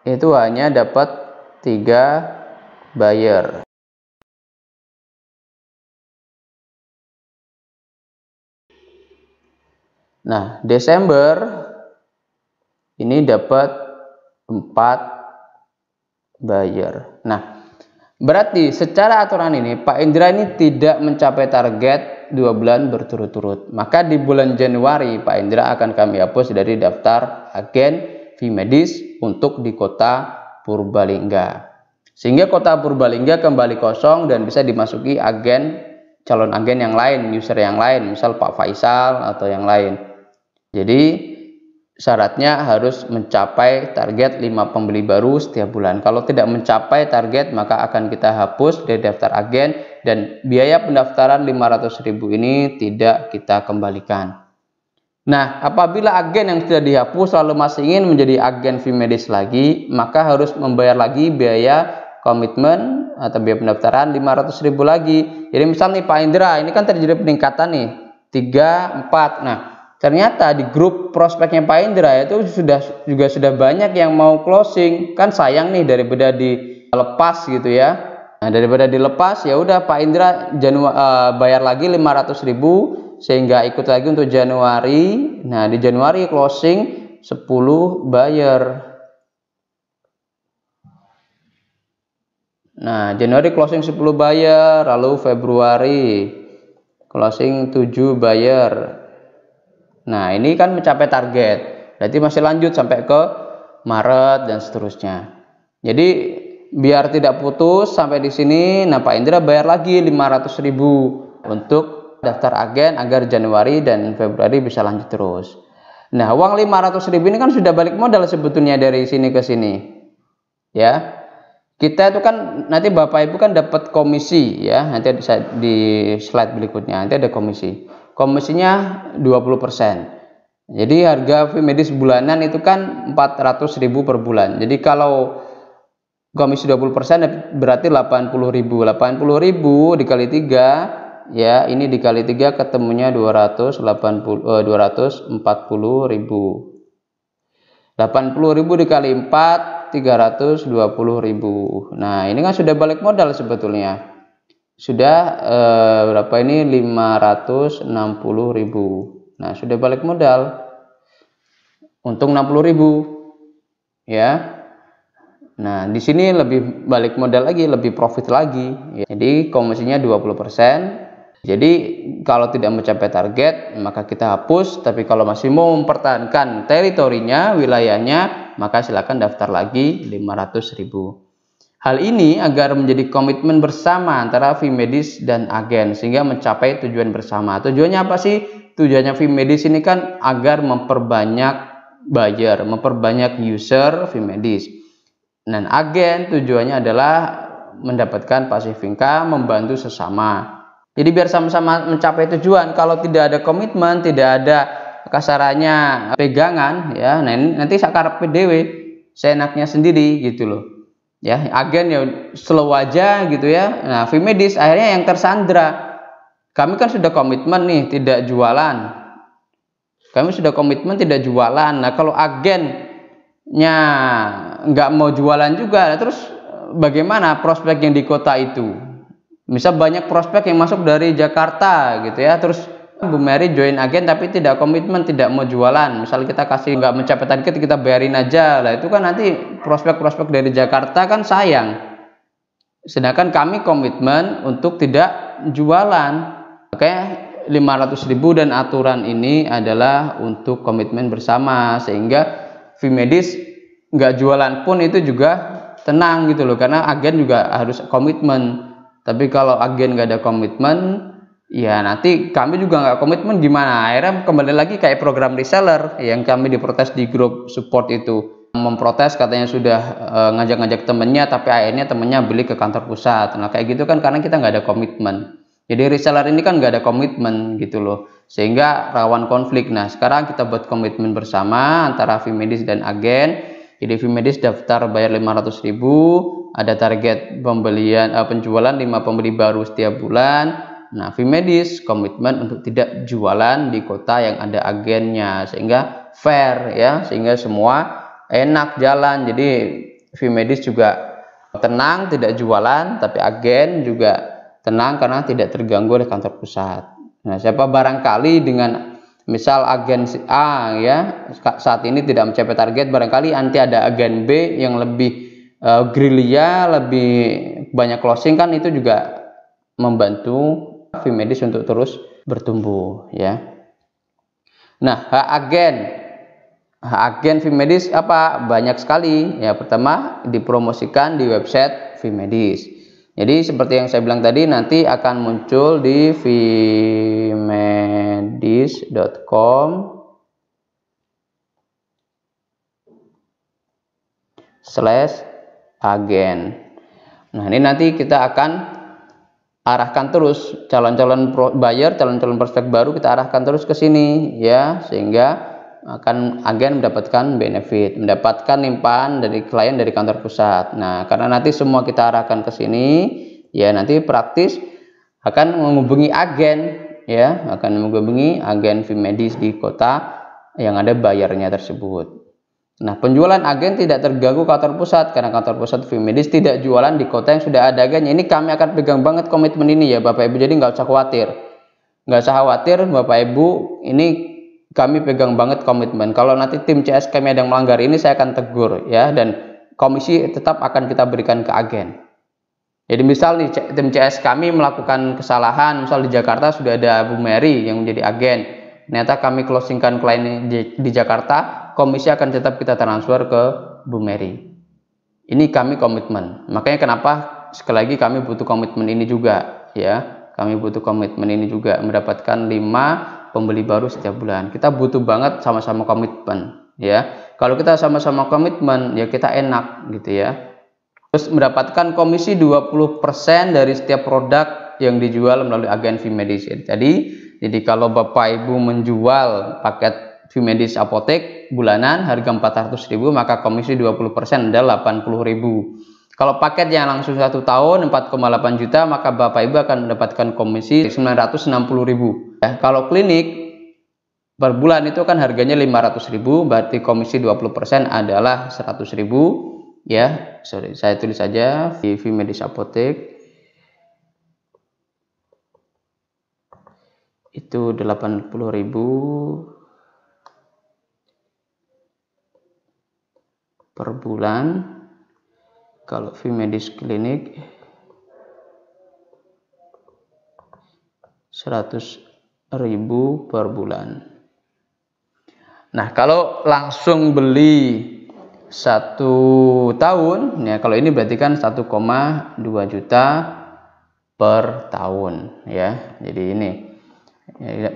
itu hanya dapat 3 buyer. Nah, Desember ini dapat 4 buyer. Nah, berarti secara aturan ini Pak Indra ini tidak mencapai target 2 bulan berturut-turut. Maka di bulan Januari Pak Indra akan kami hapus dari daftar agen V-Medis untuk di kota Purbalingga. Sehingga kota Purbalingga kembali kosong dan bisa dimasuki calon agen yang lain, user yang lain, misal Pak Faisal atau yang lain. Jadi syaratnya harus mencapai target 5 pembeli baru setiap bulan. Kalau tidak mencapai target maka akan kita hapus dari daftar agen dan biaya pendaftaran 500.000 ini tidak kita kembalikan. Nah, apabila agen yang sudah dihapus lalu masih ingin menjadi agen V-Medis lagi, maka harus membayar lagi biaya komitmen atau biaya pendaftaran 500.000 lagi. Jadi misal nih Pak Indra, ini kan terjadi peningkatan nih 3, 4. Nah, ternyata di grup prospeknya Pak Indra itu juga sudah banyak yang mau closing. Kan sayang nih daripada dilepas gitu ya. Nah, daripada dilepas ya udah Pak Indra bayar lagi 500.000 sehingga ikut lagi untuk Januari. Nah, di Januari closing 10 buyer. Nah, Januari closing 10 buyer, lalu Februari closing 7 buyer. Nah, ini kan mencapai target. Berarti masih lanjut sampai ke Maret dan seterusnya. Jadi biar tidak putus sampai di sini, nah Pak Indra bayar lagi 500.000 untuk daftar agen agar Januari dan Februari bisa lanjut terus. Nah, uang 500.000 ini kan sudah balik modal sebetulnya dari sini ke sini. Ya. Kita itu kan nanti Bapak Ibu kan dapat komisi ya. Nanti di slide berikutnya nanti ada komisi. Komisinya 20%. Jadi harga V-Medis bulanan itu kan 400.000 per bulan. Jadi kalau komisi 20% berarti 80.000. 80.000 dikali 3 ya, ini dikali 3 ketemunya 240.000. 80.000 dikali 4 320.000. Nah, ini kan sudah balik modal sebetulnya. Sudah berapa ini? 560.000. Nah, sudah balik modal. Untung 60.000. Ya. Nah, di sini lebih balik modal lagi, lebih profit lagi. Jadi komisinya 20%. Jadi kalau tidak mencapai target maka kita hapus, tapi kalau masih mau mempertahankan teritorinya, wilayahnya, maka silakan daftar lagi 500.000. Hal ini agar menjadi komitmen bersama antara V-Medis dan agen sehingga mencapai tujuan bersama. Tujuannya apa sih? Tujuannya V-Medis ini kan agar memperbanyak buyer, memperbanyak user V-Medis. Dan agen tujuannya adalah mendapatkan passive income, membantu sesama. Jadi biar sama-sama mencapai tujuan. Kalau tidak ada komitmen, tidak ada kasarannya pegangan, ya, nah nanti sakar PDW, seenaknya sendiri gitu loh. Ya, agen ya slow aja gitu ya. Nah, V-Medis akhirnya yang tersandra. Kami kan sudah komitmen nih, tidak jualan. Kami sudah komitmen tidak jualan. Nah, kalau agennya nggak mau jualan juga, terus bagaimana prospek yang di kota itu? Misal banyak prospek yang masuk dari Jakarta gitu ya, terus Bu Mary join agen tapi tidak komitmen, tidak mau jualan. Misal kita kasih nggak mencapai target, kita bayarin aja lah, itu kan nanti prospek-prospek dari Jakarta kan sayang. Sedangkan kami komitmen untuk tidak jualan. Makanya 500.000 dan aturan ini adalah untuk komitmen bersama sehingga V-Medis nggak jualan pun itu juga tenang gitu loh, karena agen juga harus komitmen. Tapi kalau agen nggak ada komitmen, ya nanti kami juga nggak komitmen, gimana? Akhirnya kembali lagi kayak program reseller yang kami diprotes di grup support itu. memprotes, katanya sudah ngajak-ngajak temennya tapi akhirnya temennya beli ke kantor pusat. Nah kayak gitu kan karena kita nggak ada komitmen. Jadi reseller ini kan nggak ada komitmen gitu loh, sehingga rawan konflik. Nah sekarang kita buat komitmen bersama antara Vimedis dan agen. Jadi Vimedis daftar bayar 500.000, ada target pembelian penjualan 5 pembeli baru setiap bulan. Nah Vimedis komitmen untuk tidak jualan di kota yang ada agennya, sehingga fair ya, sehingga semua enak jalan. Jadi Vimedis juga tenang tidak jualan, tapi agen juga tenang karena tidak terganggu oleh kantor pusat. Nah siapa barangkali dengan misal agen A ya saat ini tidak mencapai target, barangkali nanti ada agen B yang lebih gerilya, lebih banyak closing, kan itu juga membantu Vimedis untuk terus bertumbuh ya. Nah hak agen Vimedis apa? Banyak sekali ya. Pertama, dipromosikan di website Vimedis. Jadi seperti yang saya bilang tadi, nanti akan muncul di vimedis.com/agen. Nah ini nanti kita akan arahkan terus calon-calon buyer, calon-calon prospek baru kita arahkan terus ke sini ya, sehingga akan agen mendapatkan benefit, mendapatkan limpahan dari klien dari kantor pusat. Nah karena nanti semua kita arahkan ke sini ya, nanti praktis akan menghubungi agen ya, akan menghubungi agen Vimedis di kota yang ada bayarnya tersebut. Nah penjualan agen tidak terganggu kantor pusat, karena kantor pusat Vimedis tidak jualan di kota yang sudah ada agennya. Ini kami akan pegang banget komitmen ini ya Bapak Ibu, jadi nggak usah khawatir, Bapak Ibu, ini kami pegang banget komitmen. Kalau nanti tim CS kami ada yang melanggar ini, saya akan tegur ya, dan komisi tetap akan kita berikan ke agen. Jadi misal nih tim CS kami melakukan kesalahan, misal di Jakarta sudah ada Bu Mary yang menjadi agen, ternyata kami closingkan klien di Jakarta, komisi akan tetap kita transfer ke Bu Mary. Ini kami komitmen. Makanya kenapa sekali lagi kami butuh komitmen ini juga ya. Kami butuh komitmen ini juga, mendapatkan 5 pembeli baru setiap bulan. Kita butuh banget sama-sama komitmen ya. Kalau kita sama-sama komitmen ya kita enak gitu ya. Terus mendapatkan komisi 20% dari setiap produk yang dijual melalui agen Vimedis. Jadi kalau Bapak Ibu menjual paket Vimedis apotek bulanan harga 400.000, maka komisi 20% adalah 80.000. Kalau paket yang langsung 1 tahun 4,8 juta, maka Bapak Ibu akan mendapatkan komisi 960.000 ya. Kalau klinik per bulan itu kan harganya 500.000, berarti komisi 20% adalah 100.000 ya. Sorry, saya tulis saja di Vimedis apotek itu 80.000 per bulan. Kalau Vimedis klinik 100.000 per bulan. Nah kalau langsung beli 1 tahun ya, kalau ini berarti kan 1,2 juta per tahun ya. Jadi ini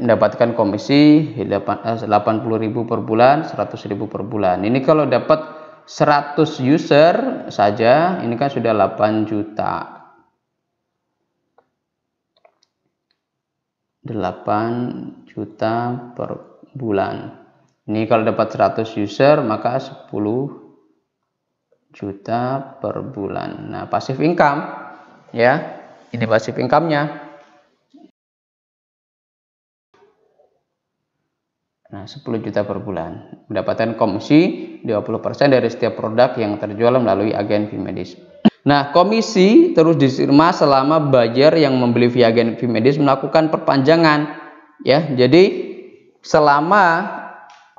mendapatkan komisi 80.000 per bulan, 100.000 per bulan. Ini kalau dapat 100 user saja, ini kan sudah 8 juta. 8 juta per bulan. Ini kalau dapat 100 user maka 10 juta per bulan. Nah, passive income ya. Ini passive income-nya. Nah, 10 juta per bulan. Mendapatkan komisi 20% dari setiap produk yang terjual melalui agen Vimedis. Nah, komisi terus diterima selama buyer yang membeli via agen Vimedis melakukan perpanjangan ya. Jadi selama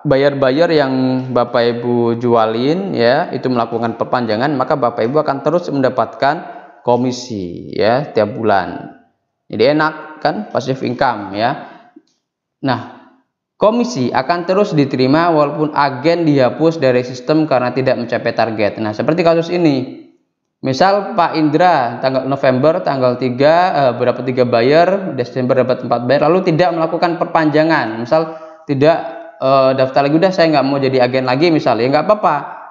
buyer-buyer yang Bapak Ibu jualin ya itu melakukan perpanjangan, maka Bapak Ibu akan terus mendapatkan komisi ya tiap bulan. Jadi enak kan, passive income ya. Nah, komisi akan terus diterima walaupun agen dihapus dari sistem karena tidak mencapai target. Nah, seperti kasus ini. Misal Pak Indra tanggal November tanggal 3 berapa 3 buyer, Desember dapat 4 buyer, lalu tidak melakukan perpanjangan. Misal tidak daftar lagi, udah saya nggak mau jadi agen lagi misal, ya nggak apa-apa.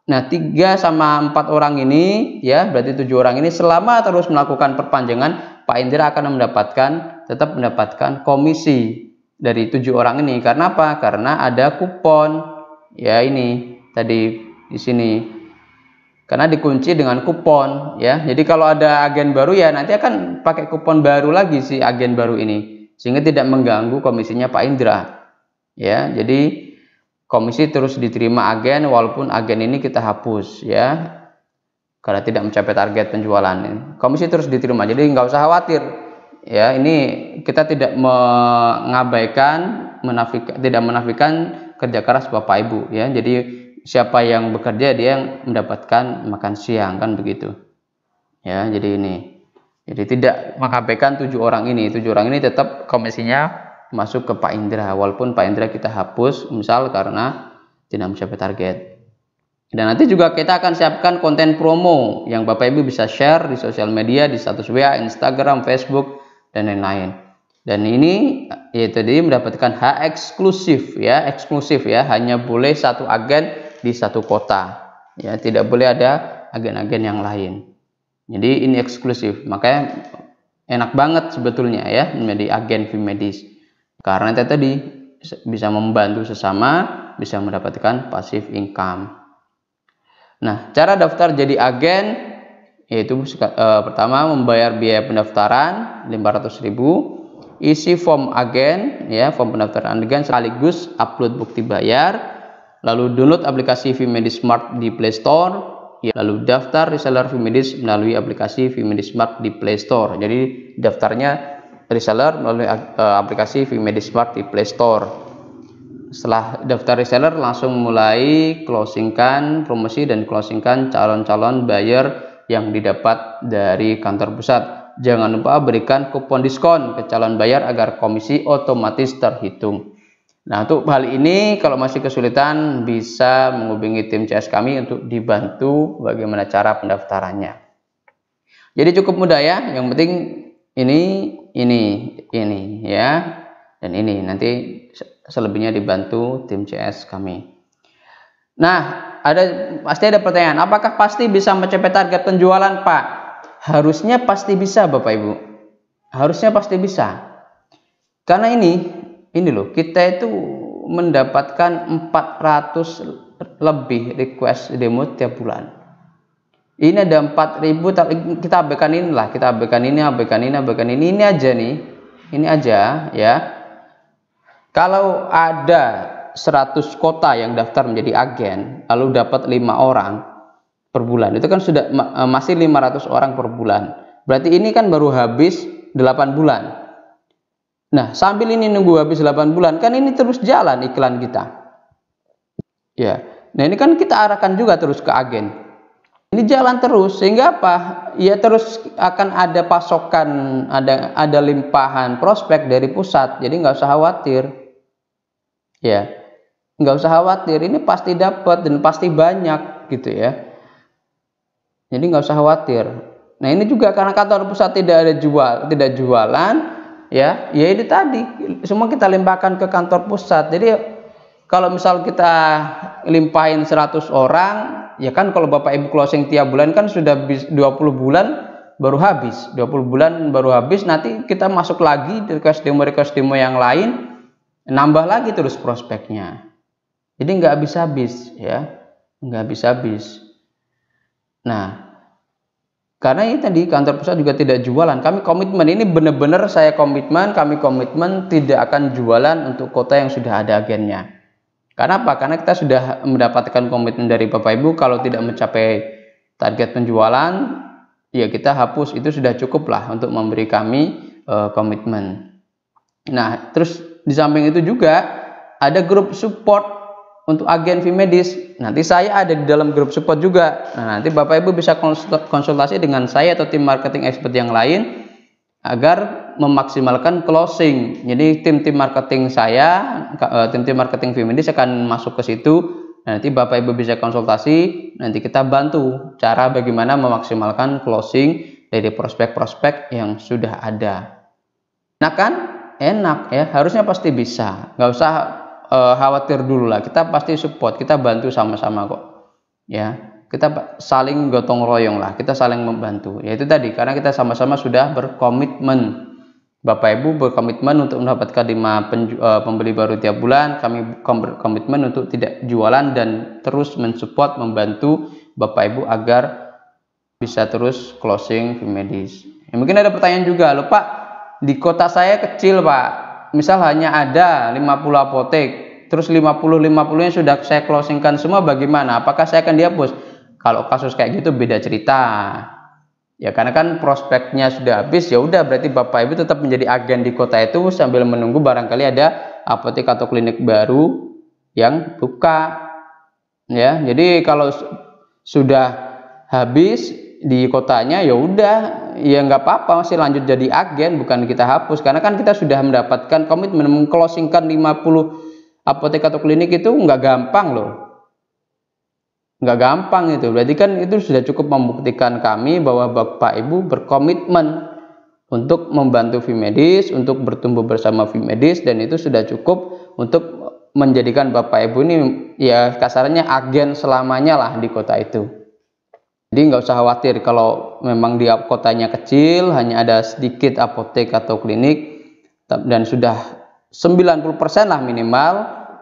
Nah, 3 sama 4 orang ini, ya, berarti 7 orang ini selama terus melakukan perpanjangan, Pak Indra akan tetap mendapatkan komisi dari 7 orang ini. Karena apa? Karena ada kupon. Ya, ini tadi di sini. Karena dikunci dengan kupon, ya. Jadi kalau ada agen baru, ya nanti akan pakai kupon baru lagi si agen baru ini, sehingga tidak mengganggu komisinya Pak Indra. Ya, jadi komisi terus diterima agen walaupun agen ini kita hapus, ya, karena tidak mencapai target penjualan. Komisi terus diterima, jadi nggak usah khawatir, ya. Ini kita tidak mengabaikan, tidak menafikan kerja keras Bapak Ibu, ya. Jadi siapa yang bekerja dia yang mendapatkan makan siang, kan begitu, ya. Jadi ini, jadi tidak mengabaikan 7 orang ini. 7 orang ini tetap komisinya masuk ke Pak Indra, walaupun Pak Indra kita hapus misal karena tidak mencapai target. Dan nanti juga kita akan siapkan konten promo yang Bapak Ibu bisa share di sosial media, di status WA, Instagram, Facebook, dan lain-lain. Dan ini yaitu tadi mendapatkan hak eksklusif, ya, hanya boleh satu agen di satu kota, ya, tidak boleh ada agen-agen yang lain. Jadi ini eksklusif, makanya enak banget sebetulnya, ya, menjadi agen Vimedis, karena itu tadi bisa membantu sesama, bisa mendapatkan passive income. Nah, cara daftar jadi agen yaitu pertama membayar biaya pendaftaran 500.000, isi form agen, ya, form pendaftaran agen sekaligus upload bukti bayar, lalu download aplikasi Vimedis Smart di Play Store, ya, lalu daftar reseller Vimedis melalui aplikasi Vimedis Smart di Play Store. Jadi daftarnya reseller melalui aplikasi Vimedis Smart di Play Store. Setelah daftar reseller, langsung mulai closingkan promosi dan closingkan calon-calon buyer yang didapat dari kantor pusat. Jangan lupa berikan kupon diskon ke calon buyer agar komisi otomatis terhitung. Nah, untuk hal ini kalau masih kesulitan bisa menghubungi tim CS kami untuk dibantu bagaimana cara pendaftarannya. Jadi cukup mudah, ya. Yang penting ini, ya, dan ini nanti selebihnya dibantu tim CS kami. Nah, pasti ada pertanyaan, apakah pasti bisa mencapai target penjualan, Pak? Harusnya pasti bisa, Bapak Ibu. Harusnya pasti bisa. Karena ini loh, kita itu mendapatkan 400 lebih request demo tiap bulan. Ini ada 4.000, kita abaikan inilah, kita abaikan ini aja nih. Ini aja, ya. Kalau ada 100 kota yang daftar menjadi agen, lalu dapat 5 orang per bulan, itu kan sudah masih 500 orang per bulan. Berarti ini kan baru habis 8 bulan. Nah, sambil ini nunggu habis 8 bulan, kan ini terus jalan iklan kita. Ya. Nah, ini kan kita arahkan juga terus ke agen. Ini jalan terus, sehingga apa? Ya terus akan ada pasokan, ada limpahan prospek dari pusat. Jadi nggak usah khawatir. Ya. Nggak usah khawatir, ini pasti dapat dan pasti banyak gitu, ya. Jadi nggak usah khawatir. Nah, ini juga karena kantor pusat tidak jualan, ya itu tadi semua kita limpahkan ke kantor pusat. Jadi kalau misal kita limpahin 100 orang, ya kan kalau Bapak Ibu closing tiap bulan kan sudah 20 bulan baru habis. 20 bulan baru habis, nanti kita masuk lagi request demo yang lain, nambah lagi terus prospeknya. Jadi nggak habis-habis, ya, nggak habis-habis. Nah, karena ini tadi kantor pusat juga tidak jualan. Kami komitmen, ini benar-benar kami komitmen tidak akan jualan untuk kota yang sudah ada agennya. Karena apa? Karena kita sudah mendapatkan komitmen dari Bapak Ibu, kalau tidak mencapai target penjualan, ya kita hapus. Itu sudah cukup lah untuk memberi kami komitmen. Nah, terus di samping itu juga ada grup support untuk agen Vimedis. Nanti saya ada di dalam grup support juga. Nah, nanti Bapak Ibu bisa konsultasi dengan saya atau tim marketing expert yang lain agar memaksimalkan closing. Jadi tim marketing saya, tim marketing Vimedis akan masuk ke situ. Nanti Bapak Ibu bisa konsultasi, nanti kita bantu cara bagaimana memaksimalkan closing dari prospek-prospek yang sudah ada. Nah kan enak, ya, harusnya pasti bisa. Nggak usah khawatir dulu lah, kita pasti support, kita bantu sama-sama kok. ya. Kita saling gotong royong lah, kita saling membantu. Yaitu tadi, karena kita sama-sama sudah berkomitmen. Bapak Ibu berkomitmen untuk mendapatkan 5 pembeli baru tiap bulan. Kami berkomitmen untuk tidak jualan dan terus mensupport, membantu Bapak Ibu agar bisa terus closing Vimedis. Ya, mungkin ada pertanyaan juga, loh Pak, di kota saya kecil Pak, misal hanya ada 50 apotek, terus 50-50-nya sudah saya closingkan semua, bagaimana? Apakah saya akan dihapus? Kalau kasus kayak gitu beda cerita. Ya karena kan prospeknya sudah habis, ya udah berarti Bapak Ibu tetap menjadi agen di kota itu sambil menunggu barangkali ada apotek atau klinik baru yang buka. Ya, jadi kalau sudah habis di kotanya ya udah, ya nggak apa-apa, masih lanjut jadi agen, bukan kita hapus, karena kan kita sudah mendapatkan komitmen mengclosingkan 50 apotek atau klinik itu nggak gampang loh. Nggak gampang itu, berarti kan itu sudah cukup membuktikan kami bahwa Bapak Ibu berkomitmen untuk membantu Vimedis, untuk bertumbuh bersama Vimedis, dan itu sudah cukup untuk menjadikan Bapak Ibu ini ya kasarnya agen selamanya lah di kota itu. Jadi nggak usah khawatir kalau memang di kotanya kecil, hanya ada sedikit apotek atau klinik, dan sudah 90% lah minimal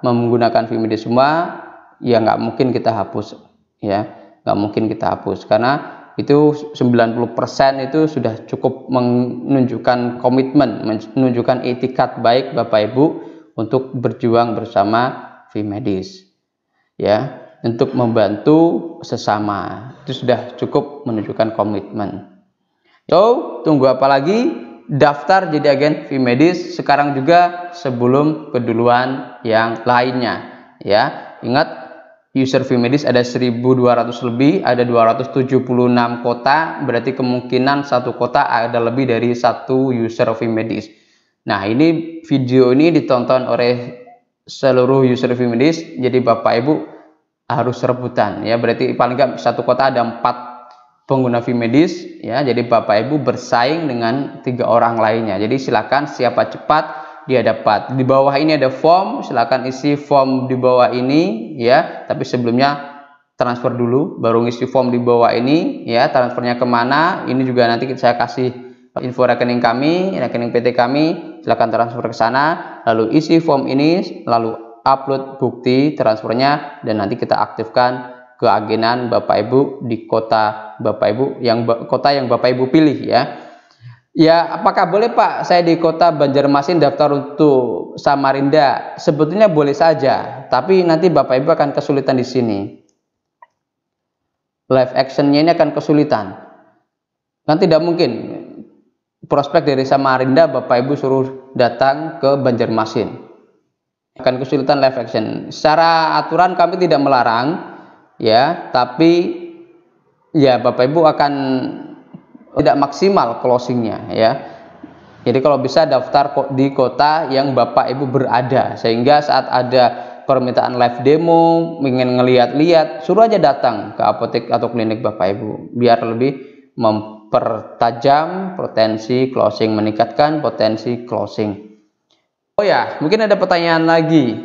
menggunakan Vimedis semua, ya nggak mungkin kita hapus. Ya nggak mungkin kita hapus, karena itu 90% itu sudah cukup menunjukkan komitmen, menunjukkan etikat baik Bapak Ibu untuk berjuang bersama Vimedis, ya, untuk membantu sesama, itu sudah cukup menunjukkan komitmen. So tunggu apa lagi, daftar jadi agen Vimedis sekarang juga sebelum keduluan yang lainnya, ya. Ingat, user Vimedis ada 1.200 lebih, ada 276 kota, berarti kemungkinan satu kota ada lebih dari satu user Vimedis. Nah, ini video ini ditonton oleh seluruh user Vimedis, jadi Bapak Ibu harus rebutan, ya. Berarti paling nggak satu kota ada 4 pengguna Vimedis, ya. Jadi Bapak Ibu bersaing dengan 3 orang lainnya. Jadi silakan siapa cepat dia dapat. Di bawah ini ada form, silakan isi form di bawah ini, ya. Tapi sebelumnya transfer dulu, baru ngisi form di bawah ini, ya. Transfernya kemana? Ini juga nanti saya kasih info rekening kami, rekening PT kami. Silakan transfer ke sana, lalu isi form ini, lalu upload bukti transfernya, dan nanti kita aktifkan keagenan Bapak Ibu di kota Bapak Ibu kota yang Bapak Ibu pilih, ya. Ya, apakah boleh Pak saya di kota Banjarmasin daftar untuk Samarinda? Sebetulnya boleh saja, tapi nanti Bapak Ibu akan kesulitan di sini. Live actionnya ini akan kesulitan. Kan tidak mungkin prospek dari Samarinda Bapak Ibu suruh datang ke Banjarmasin. Akan kesulitan live action. Secara aturan kami tidak melarang, ya, tapi ya Bapak Ibu akan tidak maksimal closingnya, ya. Jadi kalau bisa daftar di kota yang Bapak Ibu berada, sehingga saat ada permintaan live demo, ingin ngeliat-liat, suruh aja datang ke apotek atau klinik Bapak Ibu, biar lebih mempertajam potensi closing, meningkatkan potensi closing. Oh ya, mungkin ada pertanyaan lagi,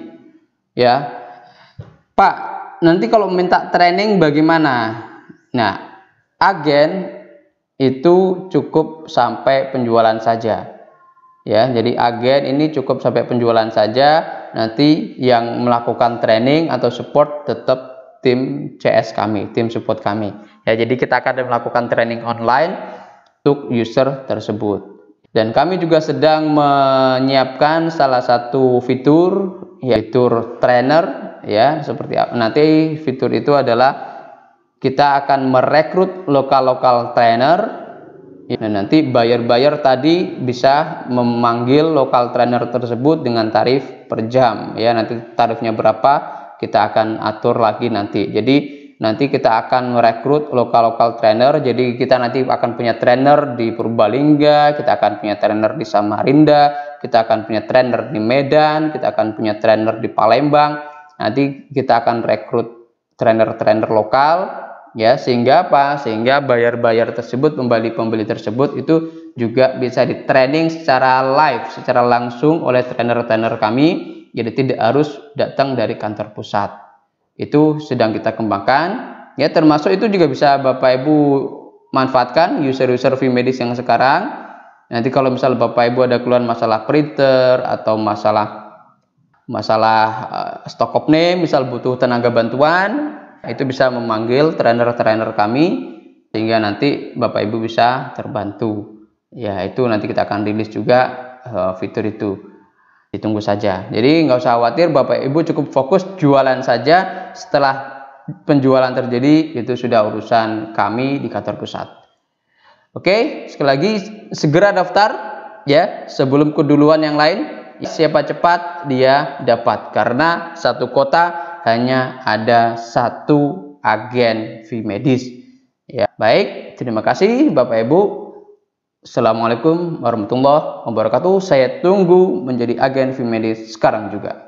ya Pak, nanti kalau minta training bagaimana? Nah, agen itu cukup sampai penjualan saja, ya. Jadi agen ini cukup sampai penjualan saja. Nanti yang melakukan training atau support tetap tim CS kami, tim support kami, ya. Jadi kita akan melakukan training online untuk user tersebut, dan kami juga sedang menyiapkan salah satu fitur, yaitu trainer, ya. Seperti apa nanti fitur itu adalah kita akan merekrut lokal trainer, dan nanti buyer tadi bisa memanggil lokal trainer tersebut dengan tarif per jam, ya. Nanti tarifnya berapa kita akan atur lagi nanti. Jadi nanti kita akan merekrut lokal trainer, jadi kita nanti akan punya trainer di Purbalingga, kita akan punya trainer di Samarinda, kita akan punya trainer di Medan, kita akan punya trainer di Palembang. Nanti kita akan rekrut trainer lokal, ya, sehingga apa? Sehingga buyer tersebut, pembeli tersebut itu juga bisa di training secara live, secara langsung oleh trainer kami, jadi tidak harus datang dari kantor pusat. Itu sedang kita kembangkan, Ya, termasuk itu juga bisa Bapak Ibu manfaatkan user-user Vmedis yang sekarang. Nanti kalau misal Bapak Ibu ada keluhan masalah printer atau masalah stock of name, misal butuh tenaga bantuan, itu bisa memanggil trainer-trainer kami sehingga nanti Bapak Ibu bisa terbantu. Ya, itu nanti kita akan rilis juga fitur itu. Ditunggu saja. Jadi nggak usah khawatir, Bapak Ibu cukup fokus jualan saja. Setelah penjualan terjadi, itu sudah urusan kami di kantor pusat. Oke, sekali lagi segera daftar ya sebelum keduluan yang lain. Siapa cepat dia dapat, karena satu kota hanya ada satu agen Vmedis. Ya, baik, terima kasih Bapak Ibu. Assalamualaikum warahmatullahi wabarakatuh. Saya tunggu menjadi agen Vmedis sekarang juga.